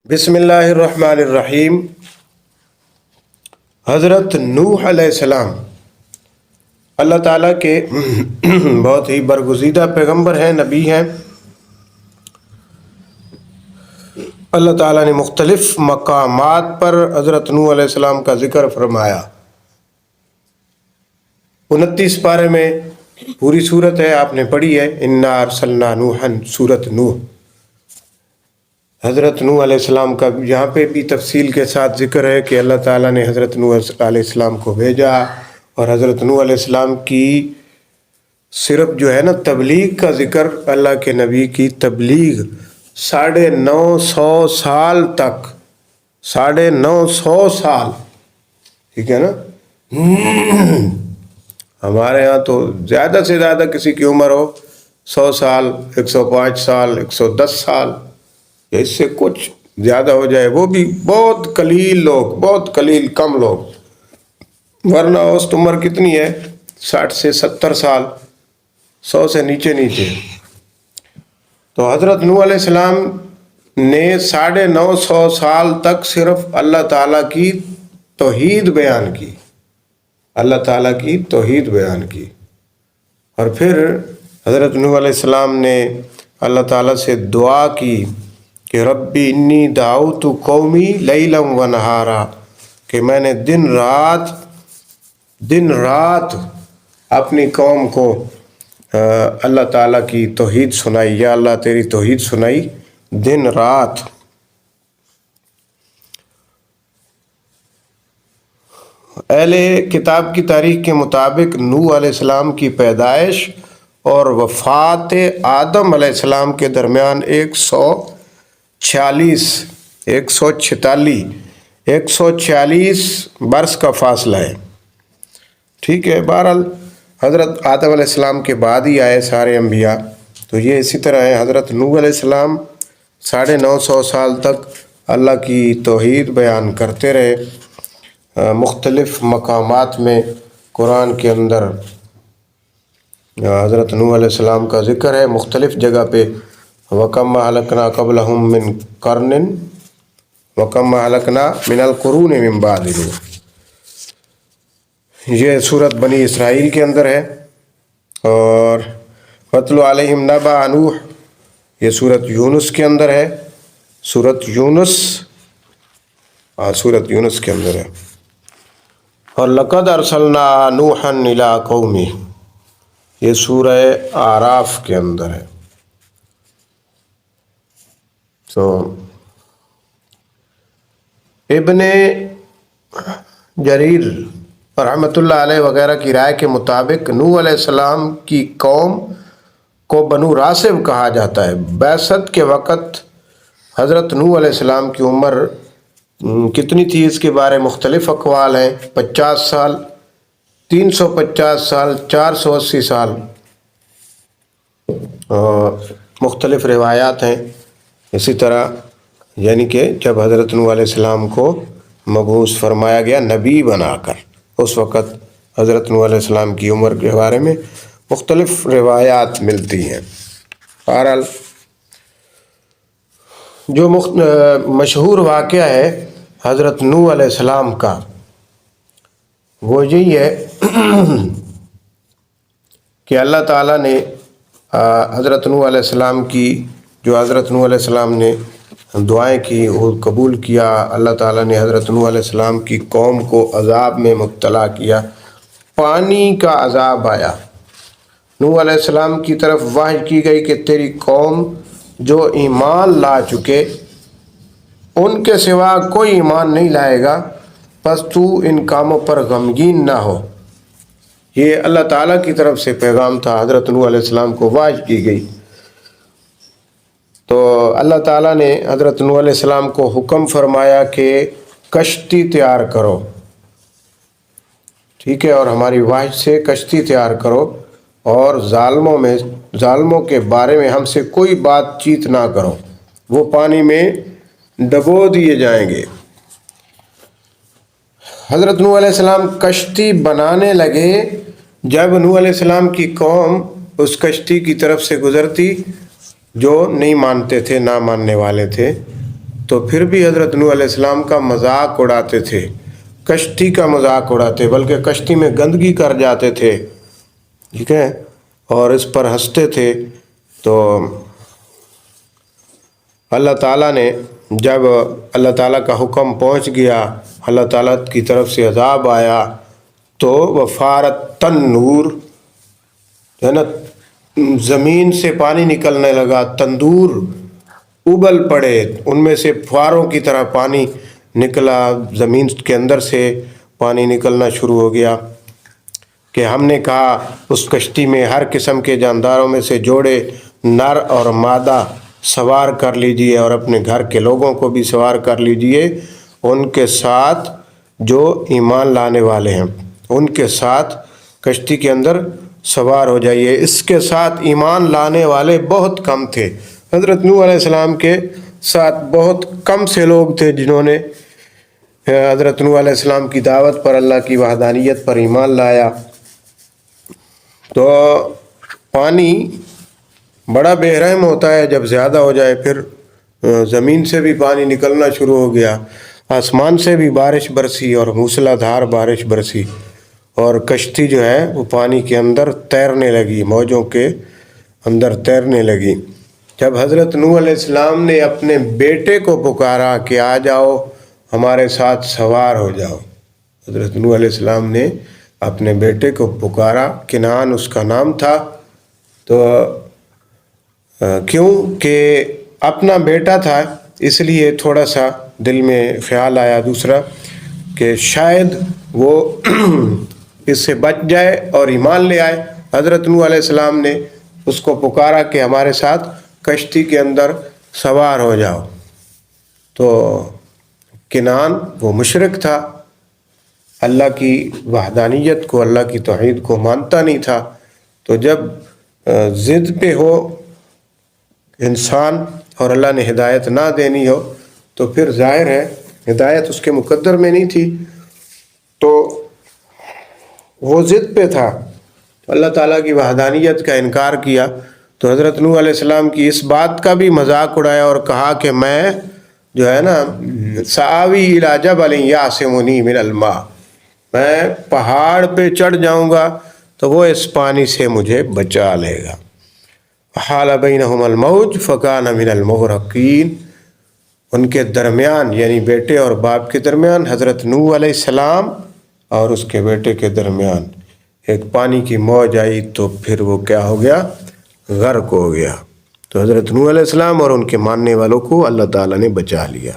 بسم اللہ الرحمن الرحیم۔ حضرت نوح علیہ السلام اللہ تعالیٰ کے بہت ہی برگزیدہ پیغمبر ہیں، نبی ہیں۔ اللہ تعالیٰ نے مختلف مقامات پر حضرت نوح علیہ السلام کا ذکر فرمایا۔ 29 پارے میں پوری صورت ہے، آپ نے پڑھی ہے، انا ارسلنا نوحا، سورۃ نوح۔ حضرت نوح علیہ السلام کا یہاں پہ بھی تفصیل کے ساتھ ذکر ہے کہ اللہ تعالیٰ نے حضرت نوح علیہ السلام کو بھیجا، اور حضرت نوح علیہ السلام کی صرف جو ہے نا تبلیغ کا ذکر، اللہ کے نبی کی تبلیغ 950 سال تک، 950 سال، ٹھیک ہے نا۔ ہمارے ہاں تو زیادہ سے زیادہ کسی کی عمر ہو 100 سال، 105 سال، 110 سال، یا اس سے کچھ زیادہ ہو جائے، وہ بھی بہت قلیل لوگ، بہت قلیل کم لوگ، ورنہ اوسط عمر کتنی ہے؟ 60 سے 70 سال، 100 سے نیچے نیچے۔ تو حضرت نوح علیہ السلام نے 950 سال تک صرف اللہ تعالیٰ کی توحید بیان کی، اللہ تعالیٰ کی توحید بیان کی۔ اور پھر حضرت نوح علیہ السلام نے اللہ تعالیٰ سے دعا کی کہ ربی انی دعوت قومی لیلا و نہارا، کہ میں نے دن رات اپنی قوم کو اللہ تعالیٰ کی توحید سنائی، یا اللہ تیری توحید سنائی دن رات۔ اہل کتاب کی تاریخ کے مطابق نوح علیہ السلام کی پیدائش اور وفات آدم علیہ السلام کے درمیان 146 برس کا فاصلہ ہے، ٹھیک ہے۔ بہرحال حضرت آدم علیہ السلام کے بعد ہی آئے سارے انبیاء، تو یہ اسی طرح ہے۔ حضرت نوح علیہ السلام 950 سال تک اللہ کی توحید بیان کرتے رہے۔ مختلف مقامات میں قرآن کے اندر حضرت نوح علیہ السلام کا ذکر ہے، مختلف جگہ پہ۔ وَكَمَّ أَهْلَكْنَا قَبْلَهُم مِّن قَرْنٍ وَكَمَّ أَهْلَكْنَا مِنَ الْقُرُونِ مِن بَعْدِ نوح۔ یہ سورت بنی اسرائیل کے اندر ہے۔ اور وَاتْلُ عَلَيْهِمْ نَبَأَ نوح، یہ سورت یونس کے اندر ہے، سورت یونس کے اندر ہے۔ اور لَقَدْ أَرْسَلْنَا نُوحًا إِلَىٰ قَوْمِهِ، یہ سورہ اعراف کے اندر ہے۔ تو ابن جریر رحمۃ اللہ علیہ وغیرہ کی رائے کے مطابق نوح علیہ السلام کی قوم کو بنو راسب کہا جاتا ہے۔ بعثت کے وقت حضرت نوح علیہ السلام کی عمر کتنی تھی، اس کے بارے مختلف اقوال ہیں۔ 50 سال، 350 سال، 480 سال، مختلف روایات ہیں۔ اسی طرح یعنی کہ جب حضرت نوح علیہ السلام کو مبعوث فرمایا گیا نبی بنا کر، اس وقت حضرت نوح علیہ السلام کی عمر کے بارے میں مختلف روایات ملتی ہیں۔ بہرحال جو مشہور واقعہ ہے حضرت نوح علیہ السلام کا، وہ یہی ہے کہ اللہ تعالیٰ نے حضرت نوح علیہ السلام کی، جو حضرت نوح علیہ السلام نے دعائیں کی وہ قبول کیا، اللہ تعالیٰ نے حضرت نوح علیہ السلام کی قوم کو عذاب میں مبتلا کیا، پانی کا عذاب آیا۔ نوح علیہ السلام کی طرف وحی کی گئی کہ تیری قوم جو ایمان لا چکے، ان کے سوا کوئی ایمان نہیں لائے گا، پس تو ان کاموں پر غمگین نہ ہو۔ یہ اللہ تعالیٰ کی طرف سے پیغام تھا، حضرت نوح علیہ السلام کو وحی کی گئی۔ تو اللہ تعالیٰ نے حضرت نوح علیہ السلام کو حکم فرمایا کہ کشتی تیار کرو، ٹھیک ہے، اور ہماری وحی سے کشتی تیار کرو، اور ظالموں کے بارے میں ہم سے کوئی بات چیت نہ کرو، وہ پانی میں ڈبو دیے جائیں گے۔ حضرت نوح علیہ السلام کشتی بنانے لگے۔ جب نوح علیہ السلام کی قوم اس کشتی کی طرف سے گزرتی، جو نہیں مانتے تھے، نہ ماننے والے تھے، تو پھر بھی حضرت نوح علیہ السلام کا مذاق اڑاتے تھے، کشتی کا مذاق اڑاتے، بلکہ کشتی میں گندگی کر جاتے تھے، ٹھیک ہے، اور اس پر ہنستے تھے۔ تو اللہ تعالیٰ نے جب اللہ تعالیٰ کا حکم پہنچ گیا، اللہ تعالیٰ کی طرف سے عذاب آیا، تو وفارت تنور ہے نا، زمین سے پانی نکلنے لگا، تندور ابل پڑے، ان میں سے فواروں کی طرح پانی نکلا، زمین کے اندر سے پانی نکلنا شروع ہو گیا کہ ہم نے کہا اس کشتی میں ہر قسم کے جانداروں میں سے جوڑے نر اور مادہ سوار کر لیجئے، اور اپنے گھر کے لوگوں کو بھی سوار کر لیجئے، ان کے ساتھ جو ایمان لانے والے ہیں ان کے ساتھ کشتی کے اندر سوار ہو جائیے۔ اس کے ساتھ ایمان لانے والے بہت کم تھے، حضرت نوح علیہ السلام کے ساتھ بہت کم سے لوگ تھے جنہوں نے حضرت نوح علیہ السلام کی دعوت پر، اللہ کی وحدانیت پر ایمان لایا۔ تو پانی بڑا بے رحم ہوتا ہے، جب زیادہ ہو جائے پھر زمین سے بھی پانی نکلنا شروع ہو گیا، آسمان سے بھی بارش برسی اور موسلا دھار بارش برسی، اور کشتی جو ہے وہ پانی کے اندر تیرنے لگی، موجوں کے اندر تیرنے لگی۔ جب حضرت نوح علیہ السلام نے اپنے بیٹے کو پکارا کہ آ جاؤ ہمارے ساتھ سوار ہو جاؤ، حضرت نوح علیہ السلام نے اپنے بیٹے کو پکارا، کنعان اس کا نام تھا۔ تو کیوں کہ اپنا بیٹا تھا، اس لیے تھوڑا سا دل میں خیال آیا دوسرا کہ شاید وہ اس سے بچ جائے اور ایمان لے آئے۔ حضرت نوح علیہ السلام نے اس کو پکارا کہ ہمارے ساتھ کشتی کے اندر سوار ہو جاؤ۔ تو کنعان وہ مشرک تھا، اللہ کی وحدانیت کو، اللہ کی توحید کو مانتا نہیں تھا۔ تو جب ضد پہ ہو انسان اور اللہ نے ہدایت نہ دینی ہو تو پھر ظاہر ہے ہدایت اس کے مقدر میں نہیں تھی، تو وہ ضد پہ تھا، اللہ تعالیٰ کی وحدانیت کا انکار کیا۔ تو حضرت نوح علیہ السلام کی اس بات کا بھی مذاق اڑایا اور کہا کہ میں جو ہے نا سآوی الی جبل یعصمنی من الماء، میں پہاڑ پہ چڑھ جاؤں گا تو وہ اس پانی سے مجھے بچا لے گا۔ حال بینہم الموج فکان من المغرقین، ان کے درمیان یعنی بیٹے اور باپ کے درمیان، حضرت نوح علیہ السلام اور اس کے بیٹے کے درمیان ایک پانی کی موج آئی، تو پھر وہ کیا ہو گیا؟ غرق ہو گیا۔ تو حضرت نوح علیہ السلام اور ان کے ماننے والوں کو اللہ تعالیٰ نے بچا لیا۔